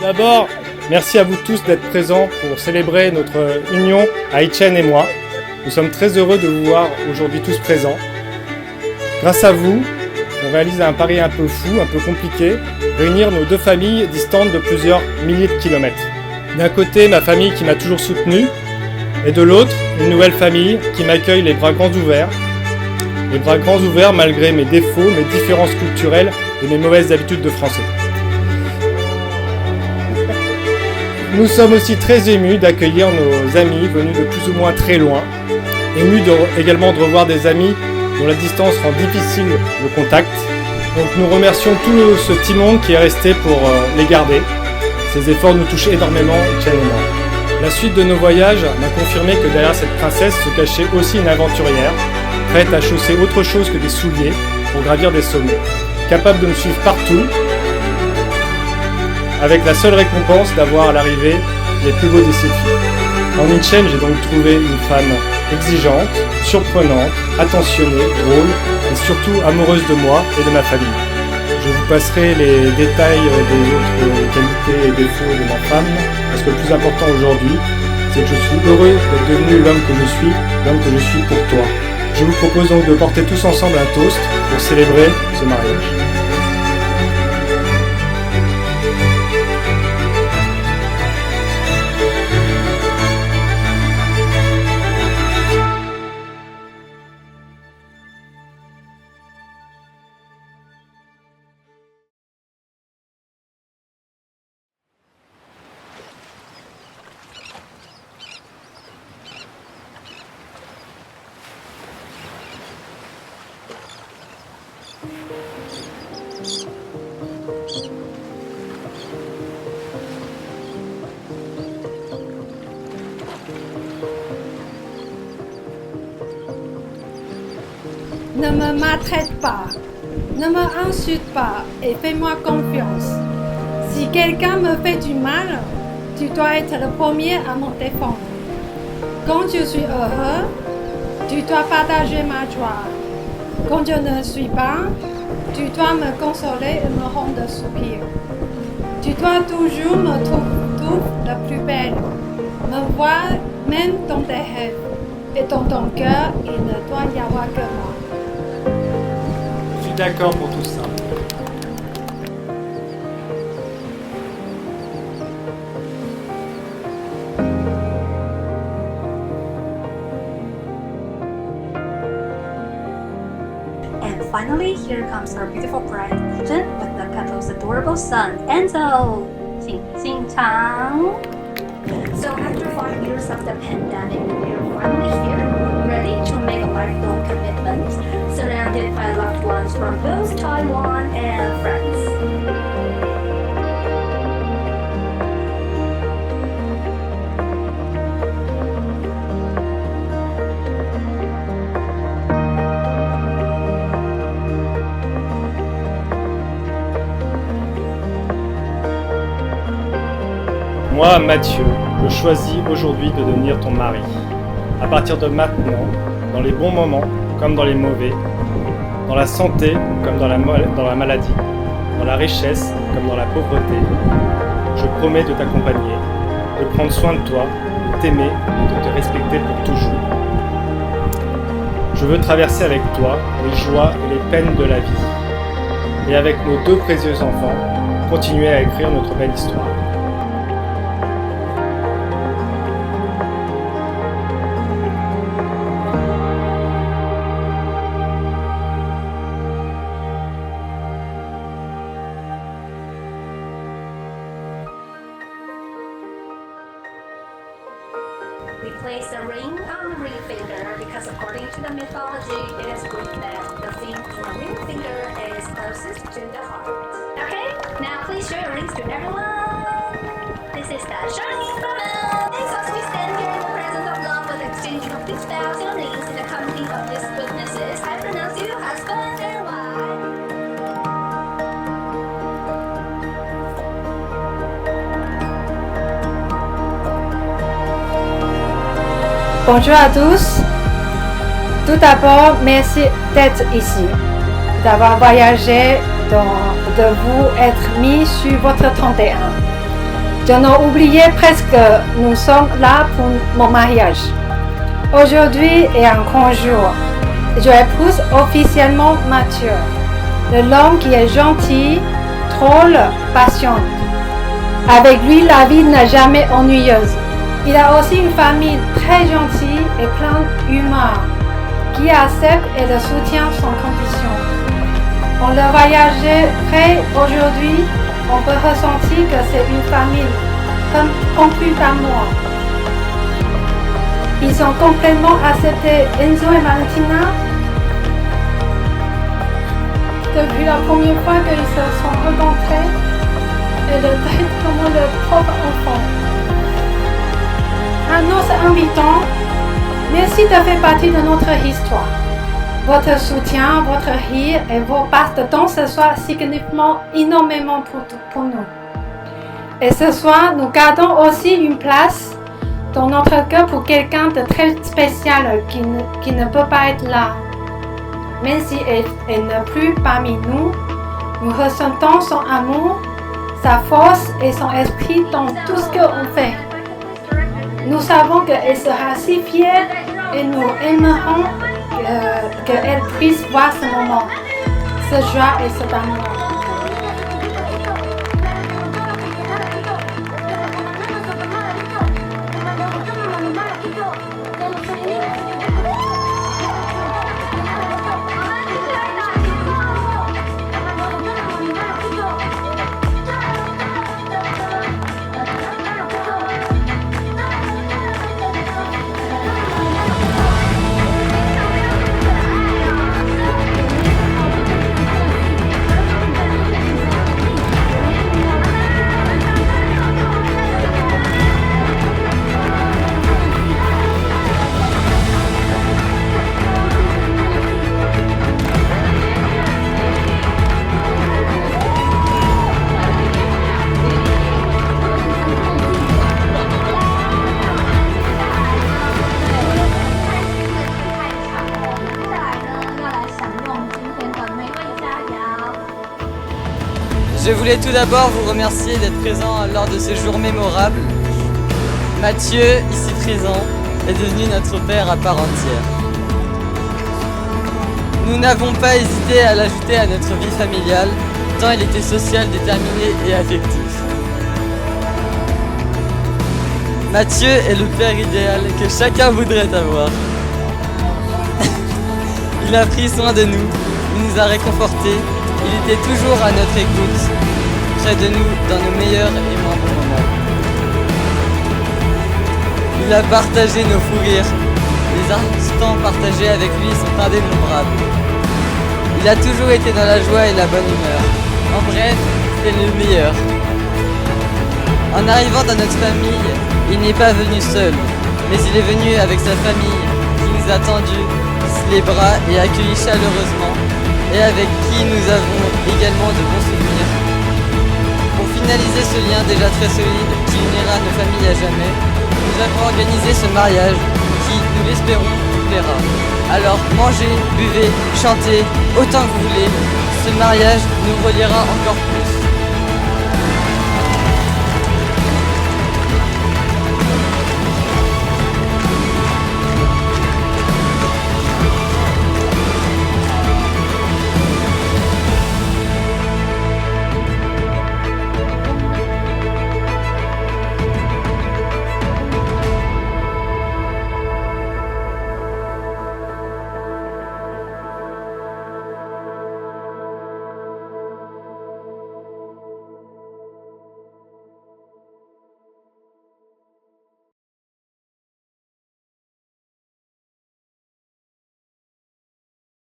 D'abord, merci à vous tous d'être présents pour célébrer notre union à Etienne et moi. Nous sommes très heureux de vous voir aujourd'hui tous présents. Grâce à vous, on réalise un pari un peu fou, un peu compliqué, réunir nos deux familles distantes de plusieurs milliers de kilomètres. D'un côté, ma famille qui m'a toujours soutenu, et de l'autre, une nouvelle famille qui m'accueille les bras grands ouverts. Les bras grands ouverts malgré mes défauts, mes différences culturelles et mes mauvaises habitudes de français. Nous sommes aussi très émus d'accueillir nos amis venus de plus ou moins très loin, émus également de revoir des amis dont la distance rend difficile le contact. Donc nous remercions tout ce petit monde qui est resté pour les garder. Ces efforts nous touchent énormément, Etienne et moi. La suite de nos voyages m'a confirmé que derrière cette princesse se cachait aussi une aventurière, prête à chausser autre chose que des souliers pour gravir des sommets, capable de me suivre partout, avec la seule récompense d'avoir à l'arrivée les plus beaux défis. En Etienne, j'ai donc trouvé une femme exigeante, surprenante, attentionnée, drôle et surtout amoureuse de moi et de ma famille. Je vous passerai les détails des autres qualités et défauts de ma femme, parce que le plus important aujourd'hui, c'est que je suis heureux d'être devenu l'homme que je suis pour toi. Je vous propose donc de porter tous ensemble un toast pour célébrer ce mariage. Ne me maltraite pas, ne me insulte pas et fais-moi confiance. Si quelqu'un me fait du mal, tu dois être le premier à me défendre. Quand je suis heureux, tu dois partager ma joie. Quand je ne suis pas, tu dois me consoler et me rendre soupir. Tu dois toujours me trouver la plus belle, me voir même dans tes rêves. Et dans ton cœur, il ne doit y avoir que moi. Je suis d'accord pour tout ça. And finally, here comes our beautiful bride, Etienne, with the couple's adorable son, Enzo. Xing Xing Chang. So after 5 years of the pandemic, we're finally here, ready to make a lifelong commitment, surrounded by loved ones from both Taiwan and France. Moi, Mathieu, je choisis aujourd'hui de devenir ton mari. À partir de maintenant, dans les bons moments comme dans les mauvais, dans la santé comme dans la maladie, dans la richesse comme dans la pauvreté, je promets de t'accompagner, de prendre soin de toi, de t'aimer et de te respecter pour toujours. Je veux traverser avec toi les joies et les peines de la vie. Et avec nos deux précieux enfants, continuer à écrire notre belle histoire. We place a ring on the ring finger because according to the mythology, it is believed that the thing in the ring finger is closest to the heart. Okay, now please show your rings to everyone. This is the shining moment. As we stand here in the presence of love with exchanging of these vows and rings in the company of these witnesses, I pronounce you husband and wife. Bonjour à tous. Tout d'abord, merci d'être ici, d'avoir voyagé, de vous être mis sur votre 31. Je n'ai oublié presque que nous sommes là pour mon mariage. Aujourd'hui est un grand jour. Je épouse officiellement Mathieu, l'homme qui est gentil, drôle, patient. Avec lui, la vie n'est jamais ennuyeuse. Il a aussi une famille très gentille et pleine d'humour, qui accepte et le soutient sans condition. On le voyageait près aujourd'hui, on peut ressentir que c'est une famille remplie d'amour. Ils ont complètement accepté Enzo et Valentina. Depuis la première fois qu'ils se sont rencontrés, et le traitent comme leur propre enfant. À nos invitants, merci de faire partie de notre histoire. Votre soutien, votre rire et vos passes de temps ce soir signifient énormément pour nous. Et ce soir, nous gardons aussi une place dans notre cœur pour quelqu'un de très spécial qui ne peut pas être là. Même si elle n'est plus parmi nous, nous ressentons son amour, sa force et son esprit dans tout ce qu'on fait. Nous savons qu'elle sera si fière et nous aimerons qu'elle puisse voir ce moment, ce joie et cet amour. Je voulais tout d'abord vous remercier d'être présent lors de ce jour mémorable. Mathieu, ici présent, est devenu notre père à part entière. Nous n'avons pas hésité à l'ajouter à notre vie familiale, tant il était social, déterminé et affectif. Mathieu est le père idéal que chacun voudrait avoir. Il a pris soin de nous, il nous a réconfortés, il était toujours à notre écoute, près de nous dans nos meilleurs et moins bons moments. Il a partagé nos fous rires, les instants partagés avec lui sont indénombrables. Il a toujours été dans la joie et la bonne humeur. En bref, c'est le meilleur. En arrivant dans notre famille, il n'est pas venu seul, mais il est venu avec sa famille, qui nous a tendus les bras et accueillis chaleureusement, et avec qui nous avons également de bons souvenirs. Pour finaliser ce lien déjà très solide qui unira nos familles à jamais, nous avons organisé ce mariage qui, nous l'espérons, vous plaira. Alors mangez, buvez, chantez, autant que vous voulez, ce mariage nous reliera encore plus.